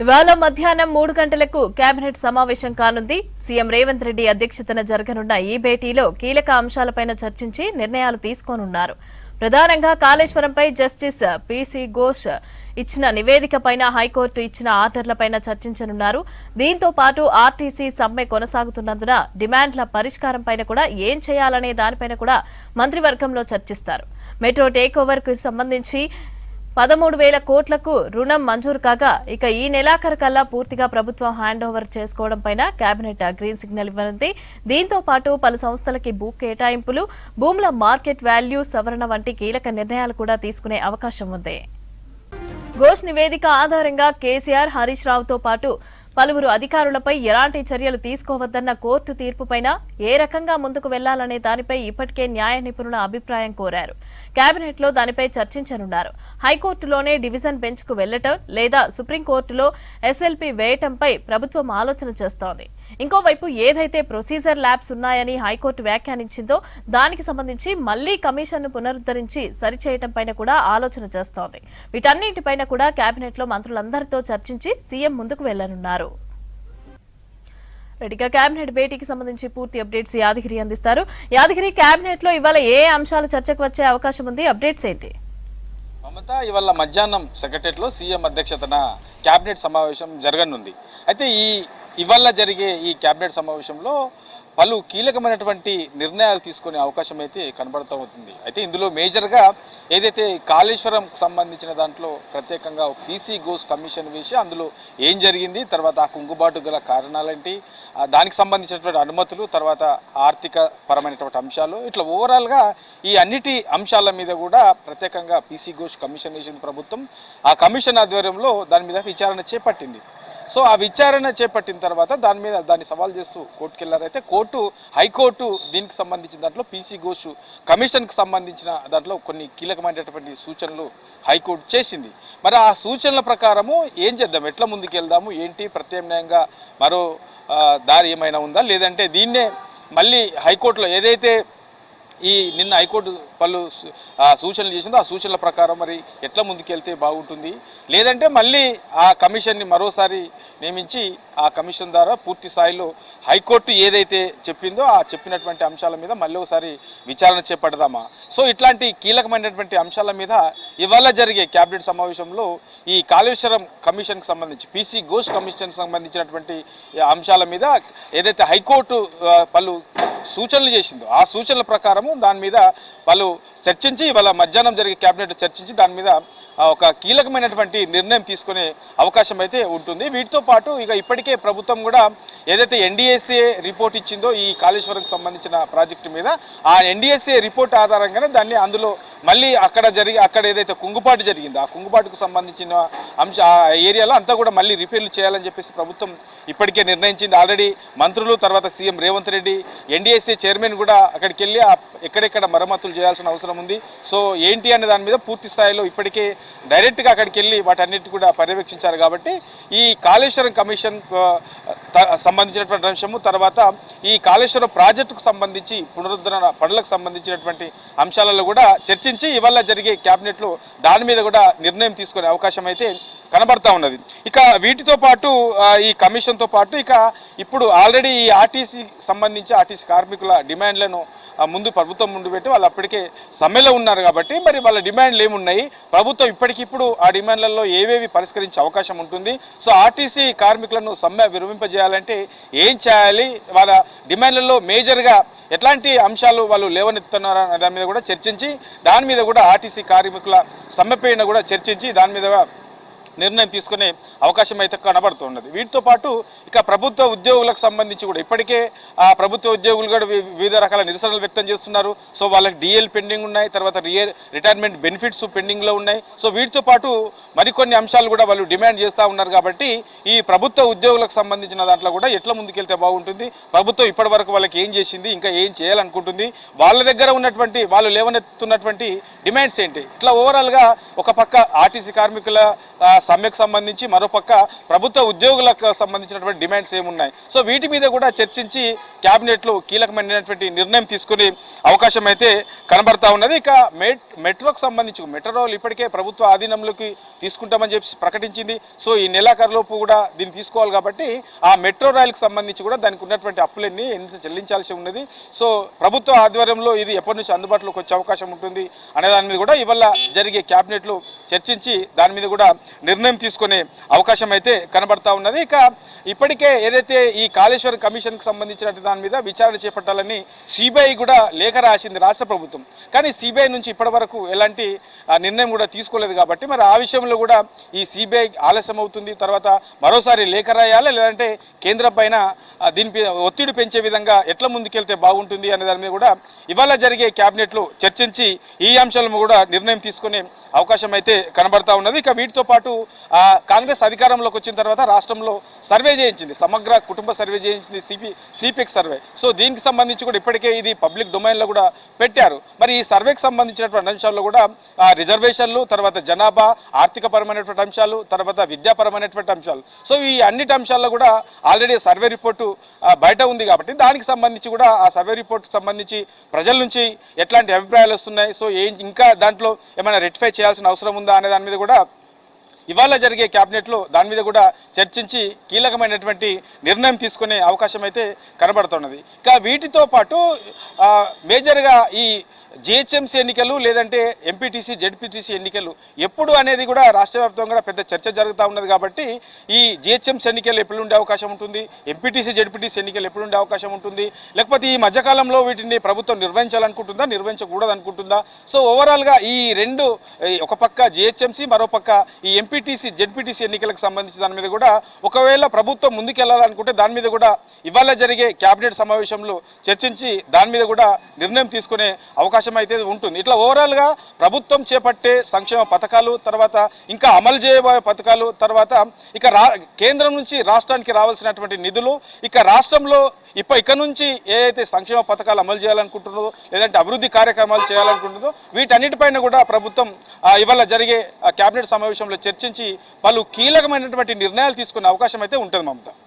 ఇవాళ మధ్యాహ్నం 3 గంటలకు కేబినెట్ సమావేశం కానుంది. సీఎం రేవంత్ రెడ్డి అధ్యక్షతన జరగనున్న ఈ భేటీలో కీలక అంశాలపైన చర్చించి నిర్ణయాలు తీసుకోనున్నారు. ప్రధానంగా కాళేశ్వరంపై జస్టిస్ పీసీ ఘోష్ ఇచ్చిన నివేదికపైన హైకోర్టు ఇచ్చిన ఆర్డర్లపైన చర్చించనున్నారు. దీంతో పాటు ఆర్టీసీ సమ్మె కొనసాగుతున్నందున డిమాండ్ల పరిష్కారంపైన కూడా ఏం చేయాలనే దానిపైన కూడా మంత్రివర్గంలో చర్చిస్తారు. మెట్రో టేక్ ఓవర్ కు సంబంధించి 13,000 కోట్లకు రుణం మంజూరు కాగా ఇక ఈ నెలాఖరు కల్లా పూర్తిగా ప్రభుత్వం హ్యాండ్ ఓవర్ చేసుకోవడం పైన కేబినెట్ గ్రీన్ సిగ్నల్ ఇవ్వనుంది. దీంతో పాటు పలు సంస్థలకి భూ కేటాయింపులు, భూముల మార్కెట్ వాల్యూ సవరణ వంటి కీలక నిర్ణయాలు కూడా తీసుకునే అవకాశం ఉంది. ఘోష్ నివేదిక ఆధారంగా కేసీఆర్, హరీష్ రావుతో పాటు పలువురు అధికారులపై ఎలాంటి చర్యలు తీసుకోవద్దన్న కోర్టు తీర్పుపైన ఏ రకంగా ముందుకు వెళ్లాలనే దానిపై ఇప్పటికే న్యాయ నిపుణుల అభిప్రాయం కోరారు. కేబినెట్ లో దానిపై చర్చించనున్నారు. హైకోర్టులోనే డివిజన్ బెంచ్ కు వెళ్లటం లేదా సుప్రీంకోర్టులో ఎస్ఎల్పీ వేయటంపై ప్రభుత్వం ఆలోచన చేస్తోంది. ఇంకోవైపు ఏదైతే ప్రొసీజర్ ల్యాబ్స్ ఉన్నాయని హైకోర్టు వ్యాఖ్యానించిందో దానికి సంబంధించి మళ్లీ కమిషన్ను పునరుద్ధరించి సరిచేయటంపైన కూడా ఆలోచన చేస్తోంది. వీటన్నింటిపైన కూడా కేబినెట్ లో మంత్రులందరితో చర్చించి సీఎం ముందుకు వెళ్లనున్నారు. రెడ్డిగా కేబినెట్ భేటీకి సంబంధించి పూర్తి అప్డేట్స్ యాదగిరి అందిస్తారు. యాదగిరి, కేబినెట్ లో ఇవాళ ఏ అంశాలు చర్చకు వచ్చే అవకాశం ఉంది? అప్డేట్స్ ఏంటి? మమత, ఇవాళ మధ్యాహ్నం సెక్రటరియట్లో సీఎం అధ్యక్షతన కేబినెట్ సమావేశం జరగనుంది. అయితే ఇవాళ జరిగే ఈ కేబినెట్ సమావేశంలో పలు కీలకమైనటువంటి నిర్ణయాలు తీసుకునే అవకాశం అయితే కనబడుతూ ఉంటుంది. అయితే ఇందులో మేజర్గా ఏదైతే కాళేశ్వరం సంబంధించిన దాంట్లో ప్రత్యేకంగా పీసీ ఘోష్ కమిషన్ వేసి అందులో ఏం జరిగింది, తర్వాత ఆ కుంగుబాటు గల కారణాలేంటి, దానికి సంబంధించినటువంటి అనుమతులు, తర్వాత ఆర్థిక పరమైనటువంటి అంశాలు, ఇట్లా ఓవరాల్గా ఈ అన్నిటి అంశాల మీద కూడా ప్రత్యేకంగా పీసీ ఘోష్ కమిషన్ వేసింది ప్రభుత్వం. ఆ కమిషన్ ఆధ్వర్యంలో దాని మీద విచారణ చేపట్టింది. సో ఆ విచారణ చేపట్టిన తర్వాత దాన్ని సవాల్ చేస్తూ కోర్టుకు వెళ్ళారైతే హైకోర్టు దీనికి సంబంధించిన దాంట్లో పీసీ ఘోష్ కమిషన్కి సంబంధించిన దాంట్లో కొన్ని కీలకమైనటువంటి సూచనలు హైకోర్టు చేసింది. మరి ఆ సూచనల ప్రకారము ఏం చేద్దాం, ఎట్లా ముందుకు వెళ్దాము, ఏంటి ప్రత్యామ్నాయంగా మరో దారి ఏమైనా ఉందా, లేదంటే దీన్నే మళ్ళీ హైకోర్టులో ఏదైతే నిన్న హైకోర్టు పలు సూచనలు చేసిందో ఆ సూచనల ప్రకారం మరి ఎట్లా ముందుకెళ్తే బాగుంటుంది, లేదంటే మళ్ళీ ఆ కమిషన్ని మరోసారి నియమించి ఆ కమిషన్ ద్వారా పూర్తి స్థాయిలో హైకోర్టు ఏదైతే చెప్పిందో ఆ చెప్పినటువంటి అంశాల మీద మళ్ళీ ఒకసారి విచారణ చేపడదామా? సో ఇట్లాంటి కీలకమైనటువంటి అంశాల మీద ఇవాళ జరిగే కేబినెట్ సమావేశంలో ఈ కాళేశ్వరం కమిషన్కి సంబంధించి పీసీ ఘోష్ కమిషన్కి సంబంధించినటువంటి అంశాల మీద ఏదైతే హైకోర్టు పలు సూచనలు చేసిందో ఆ సూచనల ప్రకారము దాని మీద వాళ్ళు చర్చించి ఇవాళ మధ్యాహ్నం జరిగే కేబినెట్ చర్చించి దాని మీద ఒక కీలకమైనటువంటి నిర్ణయం తీసుకునే అవకాశం అయితే ఉంటుంది. వీటితో పాటు ఇప్పటికే ప్రభుత్వం కూడా ఏదైతే ఎన్డీఎస్ఏ రిపోర్ట్ ఇచ్చిందో ఈ కాళేశ్వరంకి సంబంధించిన ప్రాజెక్టు మీద ఆ ఎన్డీఎస్ఏ రిపోర్ట్ ఆధారంగానే దాన్ని అందులో మళ్ళీ అక్కడ ఏదైతే కుంగుబాటు జరిగిందో ఆ కుంగుబాటుకు సంబంధించిన ఆ ఏరియాలో అంతా కూడా మళ్ళీ రిపేర్లు చేయాలని చెప్పేసి ప్రభుత్వం ఇప్పటికే నిర్ణయించింది. ఆల్రెడీ మంత్రులు, తర్వాత CM Revanth Reddy, NDSA chairman కూడా అక్కడికి వెళ్ళి ఎక్కడెక్కడ మరమ్మతులు చేయాల్సిన అవసరం ఉంది. సో ఏంటి అనే దాని మీద పూర్తి స్థాయిలో ఇప్పటికే డైరెక్ట్గా అక్కడికి వెళ్ళి వాటన్నిటి కూడా పర్యవేక్షించారు. కాబట్టి ఈ కాళేశ్వరం కమిషన్ సంబంధించినటువంటి అంశము, తర్వాత ఈ కాళేశ్వరం ప్రాజెక్టుకు సంబంధించి పునరుద్ధరణ పనులకు సంబంధించినటువంటి అంశాలలో కూడా చర్చించి ఇవాళ జరిగే కేబినెట్లో దాని మీద కూడా నిర్ణయం తీసుకునే అవకాశం అయితే కనబడతా ఉన్నది. ఇక వీటితో పాటు ఈ కమిషన్తో పాటు ఇప్పుడు ఆల్రెడీ ఈ ఆర్టీసీ సంబంధించి ఆర్టీసీ కార్మికుల డిమాండ్లను ప్రభుత్వం ముందు పెట్టి వాళ్ళు అప్పటికే సమ్మెలో ఉన్నారు. కాబట్టి మరి వాళ్ళ డిమాండ్లు ఏమున్నాయి, ప్రభుత్వం ఇప్పటికిప్పుడు ఆ డిమాండ్లలో ఏవేవి పరిష్కరించే అవకాశం ఉంటుంది, సో ఆర్టీసీ కార్మికులను సమ్మె విరమింపజేయాలంటే ఏం చేయాలి, వాళ్ళ డిమాండ్లలో మేజర్గా ఎట్లాంటి అంశాలు వాళ్ళు లేవనెత్తున్నారు అనే దాని మీద కూడా చర్చించి దాని మీద కూడా ఆర్టీసీ కార్మికుల సమ్మెపైన కూడా చర్చించి దాని మీద నిర్ణయం తీసుకునే అవకాశం అయితే కనబడుతున్నది. వీటితో పాటు ప్రభుత్వ ఉద్యోగులకు సంబంధించి కూడా ఇప్పటికే ఆ ప్రభుత్వ ఉద్యోగులు కూడా వివిధ రకాల నిరసనలు వ్యక్తం చేస్తున్నారు. సో వాళ్ళకి డిఎల్ పెండింగ్ ఉన్నాయి, తర్వాత రిటైర్మెంట్ బెనిఫిట్స్ పెండింగ్లో ఉన్నాయి. సో వీటితో పాటు మరికొన్ని అంశాలు కూడా వాళ్ళు డిమాండ్ చేస్తూ ఉన్నారు. కాబట్టి ఈ ప్రభుత్వ ఉద్యోగులకు సంబంధించిన దాంట్లో కూడా ఎట్లా ముందుకెళ్తే బాగుంటుంది, ప్రభుత్వం ఇప్పటి వరకు వాళ్ళకి ఏం చేసింది, ఇంకా ఏం చేయాలనుకుంటుంది, వాళ్ళ దగ్గర ఉన్నటువంటి వాళ్ళు లేవనెత్తున్నటువంటి డిమాండ్స్ ఏంటి, ఇట్లా ఓవరాల్గా ఒక పక్క ఆర్టీసీ కార్మికుల సమ్మెకు సంబంధించి, మరోపక్క ప్రభుత్వ ఉద్యోగులకు సంబంధించినటువంటి డిమాండ్స్ ఏమున్నాయి. సో వీటి మీద కూడా చర్చించి క్యాబినెట్లో కీలకమైనటువంటి నిర్ణయం తీసుకునే అవకాశం అయితే కనబడతా ఉన్నది. ఇక మెట్రోకు సంబంధించి మెట్రో రైలు ఇప్పటికే ప్రభుత్వ ఆధీనంలోకి తీసుకుంటామని చెప్పి ప్రకటించింది. సో ఈ నెలాఖరులోపు కూడా దీన్ని తీసుకోవాలి కాబట్టి ఆ మెట్రో రైలుకు సంబంధించి కూడా దానికి ఉన్నటువంటి అప్పులన్నీ ఎంత చెల్లించాల్సి ఉన్నది. సో ప్రభుత్వ ఆధ్వర్యంలో ఇది ఎప్పటి నుంచి అందుబాటులోకి వచ్చే అవకాశం ఉంటుంది అనే దాని మీద కూడా ఇవాళ జరిగే క్యాబినెట్లో చర్చించి దాని మీద కూడా నిర్ణయం తీసుకునే అవకాశం అయితే కనబడతా ఉన్నది. ఇక ఇప్పటికే ఏదైతే ఈ కాళేశ్వరం కమిషన్కి సంబంధించిన దాని మీద విచారణ చేపట్టాలని సిబిఐ కూడా లేఖ రాసింది రాష్ట్ర ప్రభుత్వం. కానీ సిబిఐ నుంచి ఇప్పటి వరకు ఎలాంటి నిర్ణయం కూడా తీసుకోలేదు కాబట్టి మరి ఆ విషయంలో కూడా ఈ సిబిఐ ఆలస్యం అవుతుంది. తర్వాత మరోసారి లేఖ రాయాలి, లేదంటే కేంద్రం పైన దీనిపై ఒత్తిడి పెంచే విధంగా ఎట్లా ముందుకెళ్తే బాగుంటుంది అనే దాని మీద కూడా ఇవాళ జరిగే క్యాబినెట్లో చర్చించి ఈ అంశాలను కూడా నిర్ణయం తీసుకునే అవకాశం అయితే కనబడతా ఉన్నది. ఇక వీటితో పాటు కాంగ్రెస్ అధికారంలోకి వచ్చిన తర్వాత రాష్ట్రంలో సర్వే చేయించింది, సమగ్ర కుటుంబ సర్వే చేయించింది, సిపిఎక్స్ సర్వే. సో దీనికి సంబంధించి కూడా ఇప్పటికే ఇది పబ్లిక్ డొమైన్లో కూడా పెట్టారు. మరి ఈ సర్వేకి సంబంధించినటువంటి అంశాల్లో కూడా రిజర్వేషన్లు, తర్వాత జనాభా, ఆర్థిక పరమైనటువంటి అంశాలు, తర్వాత విద్యాపరమైనటువంటి అంశాలు. సో ఈ అన్నిటి అంశాల్లో కూడా ఆల్రెడీ సర్వే రిపోర్టు బయట ఉంది కాబట్టి దానికి సంబంధించి కూడా ఆ సర్వే రిపోర్ట్ సంబంధించి ప్రజల నుంచి ఎట్లాంటి అభిప్రాయాలు వస్తున్నాయి, సో ఇంకా దాంట్లో ఏమైనా రెక్టిఫై చేయాల్సిన అవసరం ఉందా అనే దాని మీద కూడా ఇవాళ జరిగే క్యాబినెట్లో దాని మీద కూడా చర్చించి కీలకమైనటువంటి నిర్ణయం తీసుకునే అవకాశం అయితే కనబడుతున్నది. ఇక వీటితో పాటు మేజర్గా ఈ జిహెచ్ఎంసీ ఎన్నికలు, లేదంటే ఎంపీటీసీ, జెడ్పీటీసీ ఎన్నికలు ఎప్పుడు అనేది కూడా రాష్ట్ర వ్యాప్తంగా పెద్ద చర్చ జరుగుతూ ఉన్నది. కాబట్టి ఈ జిహెచ్ఎంసీ ఎన్నికలు ఎప్పుడు ఉండే అవకాశం ఉంటుంది, ఎంపీటీసీ, జెడ్పీటీసీ ఎన్నికలు ఎప్పుడు ఉండే అవకాశం ఉంటుంది, లేకపోతే ఈ మధ్యకాలంలో వీటిని ప్రభుత్వం నిర్వహించాలనుకుంటుందా, నిర్వహించకూడదు అనుకుంటుందా. సో ఓవరాల్గా ఈ రెండు, ఒక పక్క జిహెచ్ఎంసీ, మరో పక్క ఈ ఎంపీటీసీ, జెడ్పీటీసీ ఎన్నికలకు సంబంధించి దాని మీద కూడా ఒకవేళ ప్రభుత్వం ముందుకెళ్లాలనుకుంటే దాని మీద కూడా ఇవాళ జరిగే క్యాబినెట్ సమావేశంలో చర్చించి దాని మీద కూడా నిర్ణయం తీసుకునే అవకాశం అయితే ఉంటుంది. ఇట్లా ఓవరాల్గా ప్రభుత్వం చేపట్టే సంక్షేమ పథకాలు, తర్వాత ఇంకా అమలు చేయబోయే పథకాలు, తర్వాత ఇక కేంద్రం నుంచి రాష్ట్రానికి రావాల్సినటువంటి నిధులు, ఇక రాష్ట్రంలో ఇక నుంచి ఏదైతే సంక్షేమ పథకాలు అమలు చేయాలనుకుంటున్నదో, లేదంటే అభివృద్ధి కార్యక్రమాలు చేయాలనుకుంటుందో వీటన్నిటిపైన కూడా ప్రభుత్వం ఇవాళ జరిగే క్యాబినెట్ సమావేశంలో చర్చించి పలు కీలకమైనటువంటి నిర్ణయాలు తీసుకునే అవకాశం అయితే ఉంటుంది మమత.